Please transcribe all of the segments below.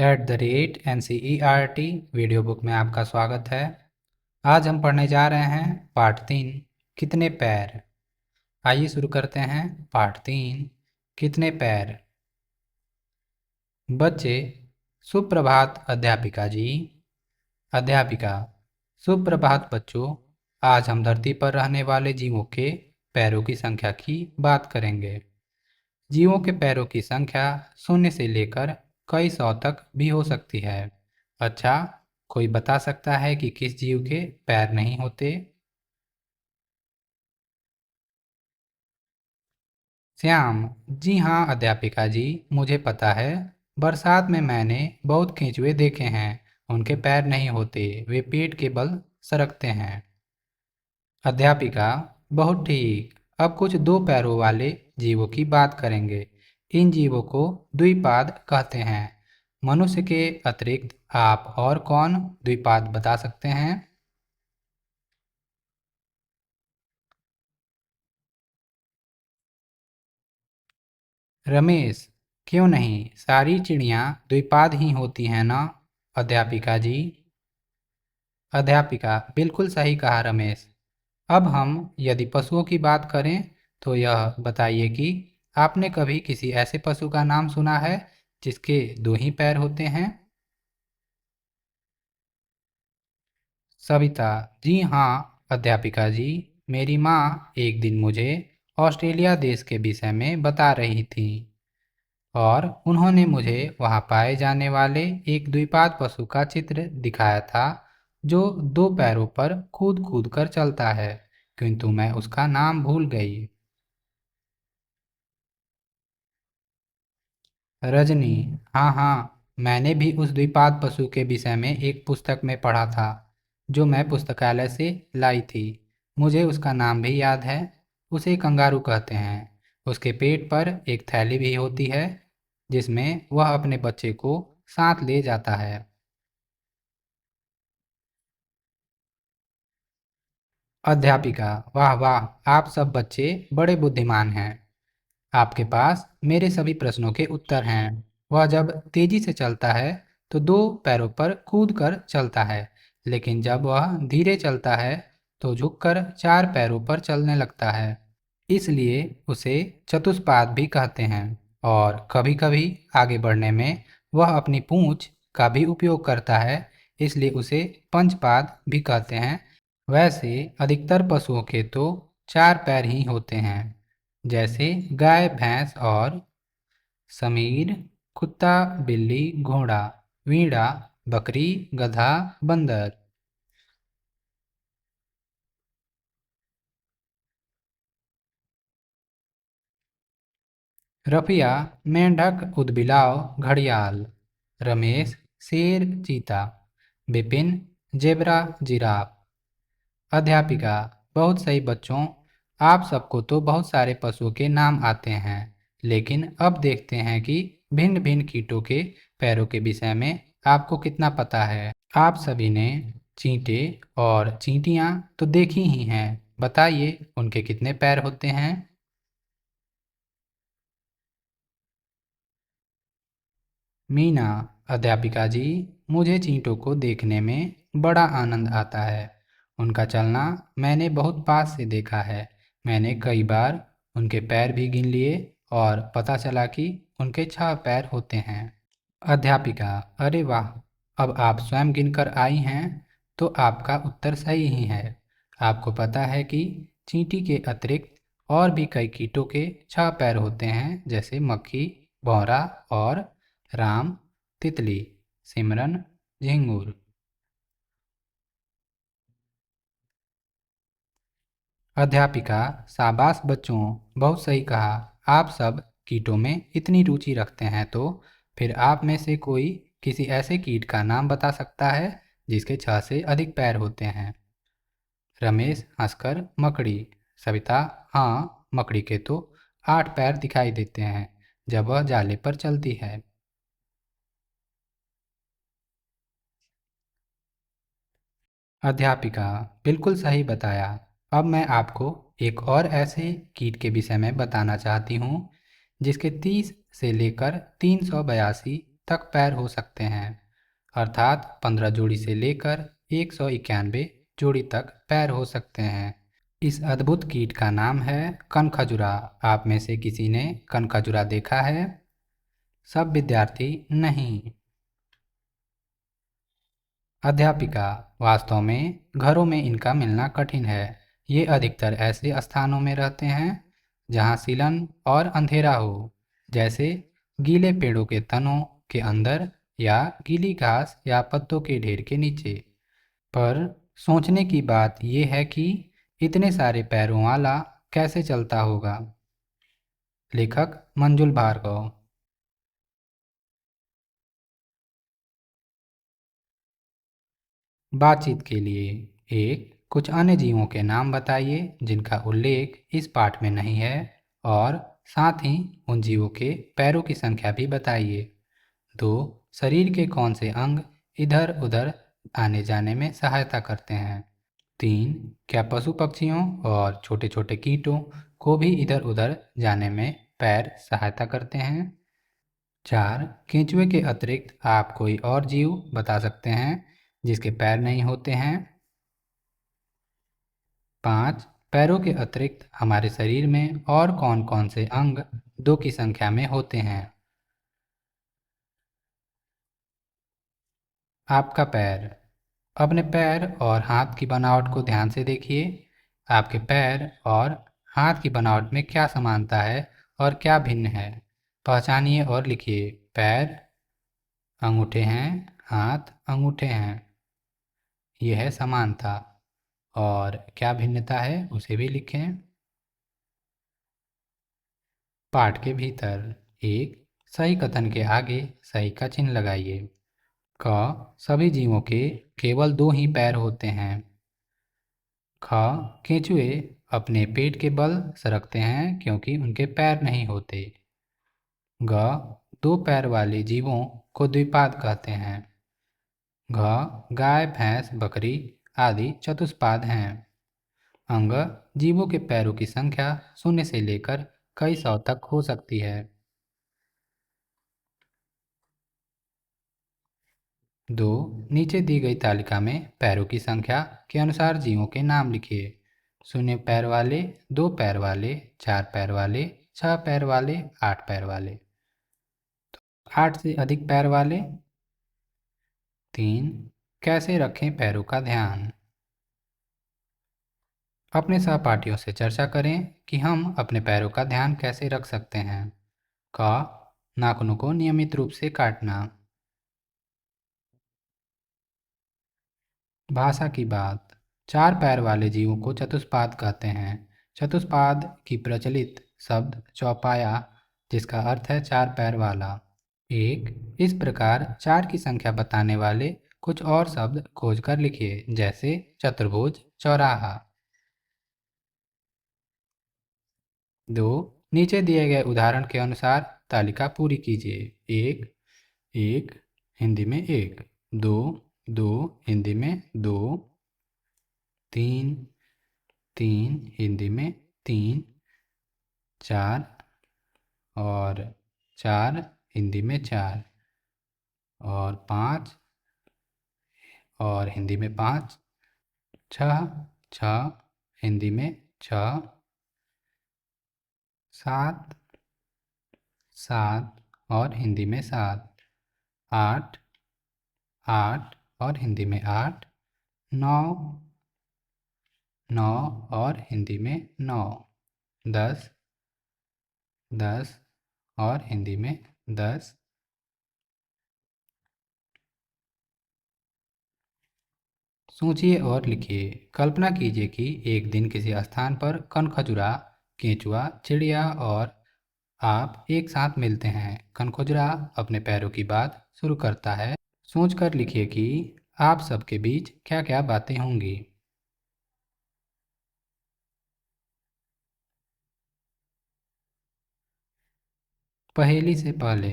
@NCERT video book में आपका स्वागत है। आज हम पढ़ने जा रहे हैं पाठ 3 कितने पैर। आइए शुरू करते हैं। पाठ 3 कितने पैर। बच्चे, सुप्रभात अध्यापिका जी। अध्यापिका, सुप्रभात बच्चों। आज हम धरती पर रहने वाले जीवों के पैरों की संख्या की बात करेंगे। जीवों के पैरों की संख्या 0 से लेकर कई सौ तक भी हो सकती है। अच्छा, कोई बता सकता है कि किस जीव के पैर नहीं होते? श्याम: जी हाँ अध्यापिका जी, मुझे पता है। बरसात में मैंने बहुत केंचुए देखे हैं। उनके पैर नहीं होते, वे पेट के बल सरकते हैं। अध्यापिका: बहुत ठीक। अब कुछ दो पैरों वाले जीवों की बात करेंगे। इन जीवों को द्विपाद कहते हैं। मनुष्य के अतिरिक्त आप और कौन द्विपाद बता सकते हैं? रमेश: क्यों नहीं, सारी चिड़ियाँ द्विपाद ही होती हैं ना? अध्यापिका जी। अध्यापिका: बिल्कुल सही कहा रमेश। अब हम यदि पशुओं की बात करें तो यह बताइए कि आपने कभी किसी ऐसे पशु का नाम सुना है जिसके दो ही पैर होते हैं? सविता: जी हाँ अध्यापिका जी, मेरी माँ एक दिन मुझे ऑस्ट्रेलिया देश के विषय में बता रही थी और उन्होंने मुझे वहाँ पाए जाने वाले एक द्विपाद पशु का चित्र दिखाया था जो दो पैरों पर कूद कूद कर चलता है, किंतु मैं उसका नाम भूल गई। रजनी: हाँ हाँ, मैंने भी उस द्विपाद पशु के विषय में एक पुस्तक में पढ़ा था जो मैं पुस्तकालय से लाई थी। मुझे उसका नाम भी याद है। उसे कंगारू कहते हैं। उसके पेट पर एक थैली भी होती है जिसमें वह अपने बच्चे को साथ ले जाता है। अध्यापिका: वाह वाह, आप सब बच्चे बड़े बुद्धिमान हैं। आपके पास मेरे सभी प्रश्नों के उत्तर हैं। वह जब तेजी से चलता है तो दो पैरों पर कूद कर चलता है, लेकिन जब वह धीरे चलता है तो झुककर चार पैरों पर चलने लगता है। इसलिए उसे चतुष्पाद भी कहते हैं। और कभी-कभी आगे बढ़ने में वह अपनी पूंछ का भी उपयोग करता है, इसलिए उसे पंचपाद भी कहते हैं। वैसे अधिकतर पशुओं के तो चार पैर ही होते हैं, जैसे गाय, भैंस और समीर, कुत्ता, बिल्ली, घोड़ा, वीड़ा, बकरी, गधा, बंदर। रफिया: मेंढक, ऊदबिलाव, घड़ियाल। रमेश: शेर, चीता। Vipin: zebra, giraffe. अध्यापिका: बहुत सही बच्चों, आप सबको तो बहुत सारे पशुओं के नाम आते हैं, लेकिन अब देखते हैं कि भिन्न भिन्न कीटों के पैरों के विषय में आपको कितना पता है। आप सभी ने चींटे और चींटियां तो देखी ही हैं। बताइए उनके कितने पैर होते हैं? मीना: अध्यापिका जी, मुझे चींटों को देखने में बड़ा आनंद आता है। उनका चलना मैंने बहुत पास से देखा है। मैंने कई बार उनके पैर भी गिन लिए और पता चला कि उनके 6 पैर होते हैं। अध्यापिका: अरे वाह, अब आप स्वयं गिनकर आई हैं तो आपका उत्तर सही ही है। आपको पता है कि चींटी के अतिरिक्त और भी कई कीटों के 6 पैर होते हैं, जैसे मक्खी, भौरा और राम, तितली, सिमरन, झिंगुर। अध्यापिका: शाबाश बच्चों, बहुत सही कहा। आप सब कीटों में इतनी रुचि रखते हैं तो फिर आप में से कोई किसी ऐसे कीट का नाम बता सकता है जिसके 6 से अधिक पैर होते हैं? रमेश हंसकर मकड़ी। सविता: हाँ, मकड़ी के तो 8 पैर दिखाई देते हैं जब वह जाले पर चलती है। अध्यापिका: बिल्कुल सही बताया। अब मैं आपको एक और ऐसे कीट के विषय में बताना चाहती हूँ जिसके 30 से लेकर 382 तक पैर हो सकते हैं, अर्थात 15 जोड़ी से लेकर 191 जोड़ी तक पैर हो सकते हैं। इस अद्भुत कीट का नाम है कनखजुरा। आप में से किसी ने कनखजुरा देखा है? सब विद्यार्थी नहीं। अध्यापिका, वास्तव में घरों में इनका मिलना कठिन है। ये अधिकतर ऐसे स्थानों में रहते हैं जहाँ सीलन और अंधेरा हो, जैसे गीले पेड़ों के तनों के अंदर या गीली घास या पत्तों के ढेर के नीचे। पर सोचने की बात यह है कि इतने सारे पैरों वाला कैसे चलता होगा। लेखक मंजुल भार्गव। बातचीत के लिए एक, कुछ अन्य जीवों के नाम बताइए जिनका उल्लेख इस पाठ में नहीं है, और साथ ही उन जीवों के पैरों की संख्या भी बताइए। दो, शरीर के कौन से अंग इधर उधर आने जाने में सहायता करते हैं। तीन, क्या पशु पक्षियों और छोटे छोटे कीटों को भी इधर उधर जाने में पैर सहायता करते हैं। चार, केंचुए के अतिरिक्त आप कोई और जीव बता सकते हैं जिसके पैर नहीं होते हैं। पाँच, पैरों के अतिरिक्त हमारे शरीर में और कौन कौन से अंग दो की संख्या में होते हैं। आपका पैर। अपने पैर और हाथ की बनावट को ध्यान से देखिए। आपके पैर और हाथ की बनावट में क्या समानता है और क्या भिन्न है, पहचानिए और लिखिए। पैर अंगूठे हैं, हाथ अंगूठे हैं। यह है समानता। और क्या भिन्नता है उसे भी लिखें। पाठ के भीतर एक, सही कथन के आगे सही का चिन्ह लगाइए। क, सभी जीवों के केवल दो ही पैर होते हैं। ख, केंचुए अपने पेट के बल सरकते हैं क्योंकि उनके पैर नहीं होते। ग, दो पैर वाले जीवों को द्विपाद कहते हैं। घ, गाय भैंस बकरी आदि चतुष्पाद हैं। अंग, जीवों के पैरों की संख्या 0 से लेकर कई सौ तक हो सकती है। दो, नीचे दी गई तालिका में पैरों की संख्या के अनुसार जीवों के नाम लिखिए। 0 पैर वाले, 2 पैर वाले, 4 पैर वाले, 6 पैर वाले, 8 पैर वाले। 8 से अधिक पैर वाले। 3, कैसे रखें पैरों का ध्यान। अपने सहपाठियों से चर्चा करें कि हम अपने पैरों का ध्यान कैसे रख सकते हैं। क, नाखूनों को नियमित रूप से काटना। भाषा की बात। 4 पैर वाले जीवों को चतुष्पाद कहते हैं। चतुष्पाद की प्रचलित शब्द चौपाया, जिसका अर्थ है 4 पैर वाला। एक, इस प्रकार 4 की संख्या बताने वाले कुछ और शब्द खोज कर लिखिए, जैसे चतुर्भुज, चौराहा। 2, नीचे दिए गए उदाहरण के अनुसार तालिका पूरी कीजिए। एक, एक हिंदी में एक। दो, दो हिंदी में दो। तीन, तीन हिंदी में तीन। चार, और चार हिंदी में चार। और पाँच, और हिंदी में पाँच। छः, छः हिंदी में छः। सात, सात और हिंदी में सात। आठ, आठ और हिंदी में आठ। नौ, नौ और हिंदी में नौ। 10, 10 और हिंदी में 10। सोचिए और लिखिए। कल्पना कीजिए कि एक दिन किसी स्थान पर कनखजुरा, केंचुआ, चिड़िया और आप एक साथ मिलते हैं। कनखजुरा अपने पैरों की बात शुरू करता है। सोचकर लिखिए कि आप सबके बीच क्या क्या बातें होंगी। पहेली से पहले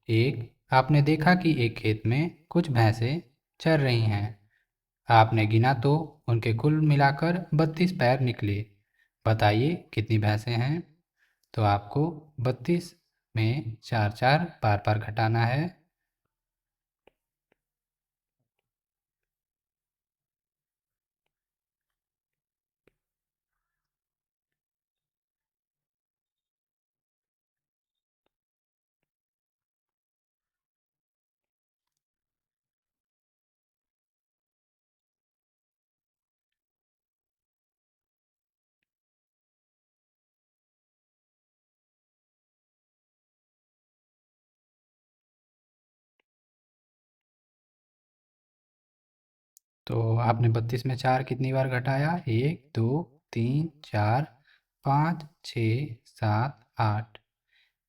एक, आपने देखा कि एक खेत में कुछ भैंसें चर रही हैं। आपने गिना तो उनके कुल मिलाकर 32 पैर निकले। बताइए कितनी भैंसें हैं। तो आपको 32 में चार चार बार बार घटाना है। तो आपने 32 में 4 कितनी बार घटाया? 1 2 3 4 5 6 7 8,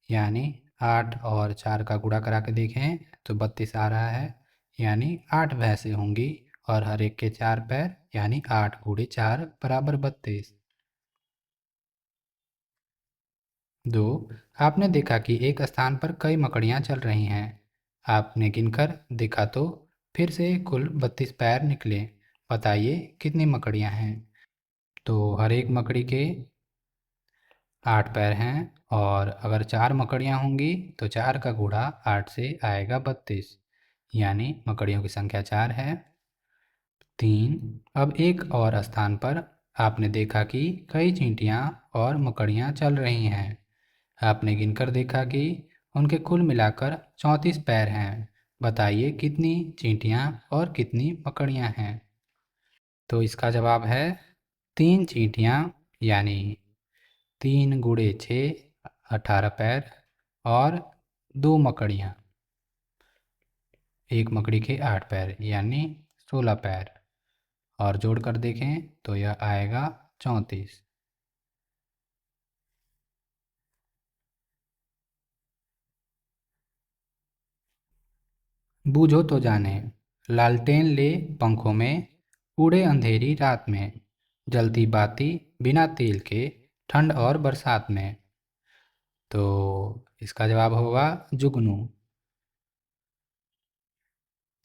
यानी 8 और 4 का गुणा करा के देखें तो 32 आ रहा है, यानी 8 भैंसें होंगी और हर एक के 4 पैर, यानी 8 गुणे 4 बराबर 32। 2, आपने देखा कि एक स्थान पर कई मकड़ियाँ चल रही हैं। आपने गिनकर देखा तो फिर से कुल 32 पैर निकले। बताइए कितनी मकड़ियाँ हैं? तो हर एक मकड़ी के 8 पैर हैं और अगर 4 मकड़ियाँ होंगी तो 4 का गुणा 8 से आएगा 32, यानी मकड़ियों की संख्या 4 है। 3, अब एक और स्थान पर आपने देखा कि कई चींटियाँ और मकड़ियाँ चल रही हैं। आपने गिनकर देखा कि उनके कुल मिलाकर 34 पैर हैं। बताइए कितनी चींटियाँ और कितनी मकड़ियाँ हैं? तो इसका जवाब है 3 चींटियाँ, यानी 3 गुणे 6 18 पैर, और 2 मकड़ियाँ, एक मकड़ी के 8 पैर यानी 16 पैर, और जोड़कर देखें तो यह आएगा 34। बूझो तो जाने, लालटेन ले पंखों में, उड़े अंधेरी रात में, जलती बाती बिना तेल के, ठंड और बरसात में। तो इसका जवाब होगा जुगनू।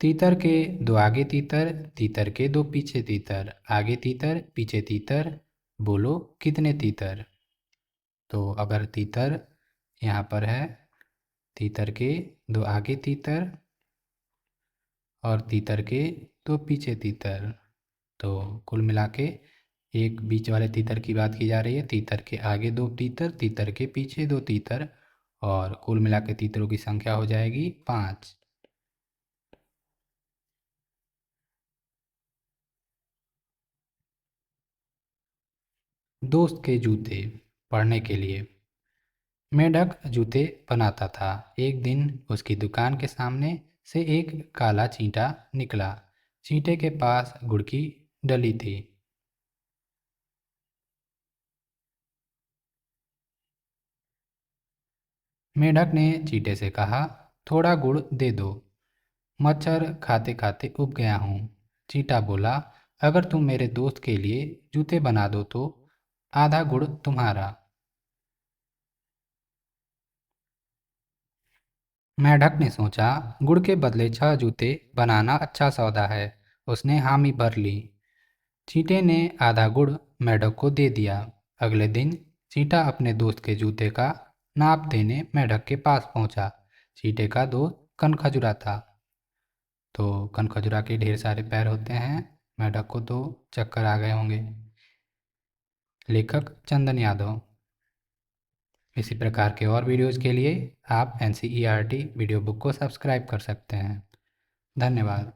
तीतर के दो आगे तीतर, तीतर के दो पीछे तीतर, आगे तीतर पीछे तीतर, बोलो कितने तीतर? तो अगर तीतर यहाँ पर है, तीतर के दो आगे तीतर और तीतर के दो पीछे तीतर, तो कुल मिला के एक बीच वाले तीतर की बात की जा रही है। तीतर के आगे दो तीतर, तीतर के पीछे दो तीतर, और कुल मिला के तीतरों की संख्या हो जाएगी 5। दोस्त के जूते पढ़ने के लिए। मेंढक जूते बनाता था। एक दिन उसकी दुकान के सामने से एक काला चींटा निकला। चींटे के पास गुड़ की डली थी। मेंढक ने चींटे से कहा, थोड़ा गुड़ दे दो, मच्छर खाते खाते उब गया हूँ। चींटा बोला, अगर तुम मेरे दोस्त के लिए जूते बना दो तो आधा गुड़ तुम्हारा। मेंढक ने सोचा, गुड़ के बदले 6 जूते बनाना अच्छा सौदा है। उसने हामी भर ली। चींटे ने आधा गुड़ मेंढक को दे दिया। अगले दिन चींटा अपने दोस्त के जूते का नाप देने मेंढक के पास पहुंचा। चींटे का दोस्त कनखजूरा था। तो कनखजूरा के ढेर सारे पैर होते हैं। मेंढक को तो चक्कर आ गए होंगे। लेखक चंदन यादव। इसी प्रकार के और वीडियोज़ के लिए आप NCERT वीडियो बुक को सब्सक्राइब कर सकते हैं। धन्यवाद।